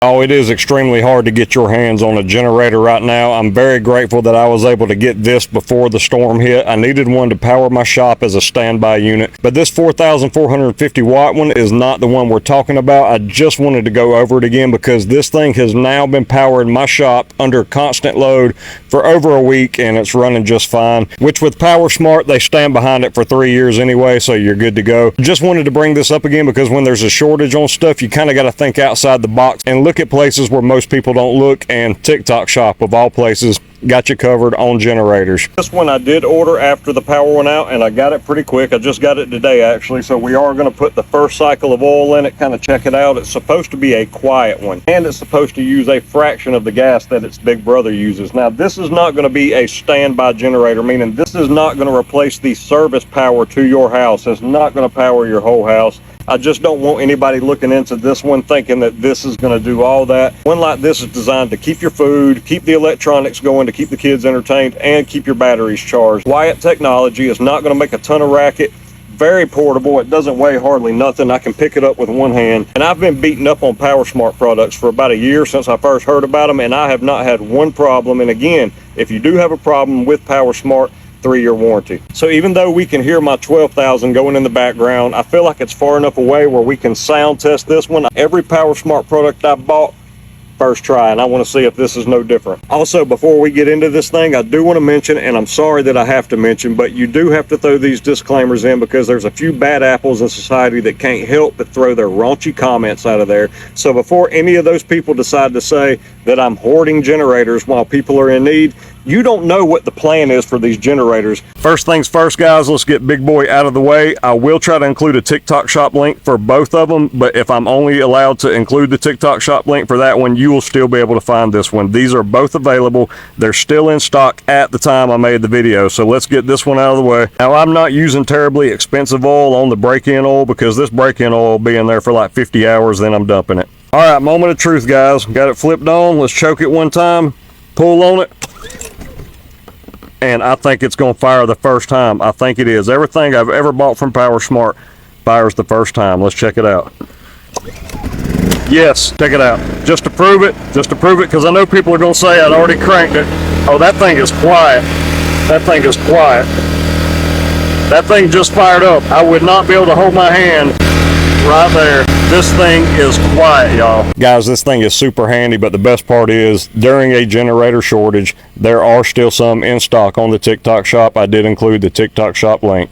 Oh, it is extremely hard to get your hands on a generator right now. I'm very grateful that I was able to get this before the storm hit. I needed one to power my shop as a standby unit, but this 4,450 watt one is not the one we're talking about. I just wanted to go over it again because this thing has now been powering my shop under constant load for over a week, and it's running just fine, which with PowerSmart, they stand behind it for 3 years anyway, so you're good to go. Just wanted to bring this up again because when there's a shortage on stuff, you kind of got to think outside the box and look at places where most people don't look, and TikTok Shop of all places got you covered on generators. This one I did order after the power went out, and I got it pretty quick. I just got it today actually, so we are going to put the first cycle of oil in it, kind of check it out. It's supposed to be a quiet one, and it's supposed to use a fraction of the gas that its big brother uses. Now this is not going to be a standby generator, meaning this is not going to replace the service power to your house. It's not going to power your whole house. I just don't want anybody looking into this one thinking that this is going to do all that. One like this is designed to keep your food, keep the electronics going, to keep the kids entertained, and keep your batteries charged. Wyatt technology is not going to make a ton of racket. Very portable. It doesn't weigh hardly nothing. I can pick it up with one hand. And I've been beating up on PowerSmart products for about a year since I first heard about them, and I have not had one problem. And again, if you do have a problem with PowerSmart, 3-year warranty. So even though we can hear my 12,000 going in the background, I feel like it's far enough away where we can sound test this one. Every PowerSmart product I bought, first try, and I want to see if this is no different. Also, before we get into this thing, I do want to mention, and I'm sorry that I have to mention, but you do have to throw these disclaimers in because there's a few bad apples in society that can't help but throw their raunchy comments out of there. So before any of those people decide to say that I'm hoarding generators while people are in need, you don't know what the plan is for these generators. First things first, guys, let's get Big Boy out of the way. I will try to include a TikTok Shop link for both of them, but if I'm only allowed to include the TikTok Shop link for that one, you will still be able to find this one. These are both available. They're still in stock at the time I made the video, so let's get this one out of the way. Now, I'm not using terribly expensive oil on the break-in oil because this break-in oil will be in there for like 50 hours, then I'm dumping it. All right, moment of truth, guys. Got it flipped on. Let's choke it one time, pull on it, and I think it's going to fire the first time. I think it is. Everything I've ever bought from PowerSmart fires the first time. Let's check it out. Yes, check it out. Just to prove it, because I know people are going to say I'd already cranked it. Oh, that thing is quiet. That thing is quiet. That thing just fired up. I would not be able to hold my hand right there. This thing is quiet, y'all. Guys, this thing is super handy, but the best part is during a generator shortage, there are still some in stock on the TikTok Shop. I did include the TikTok Shop link.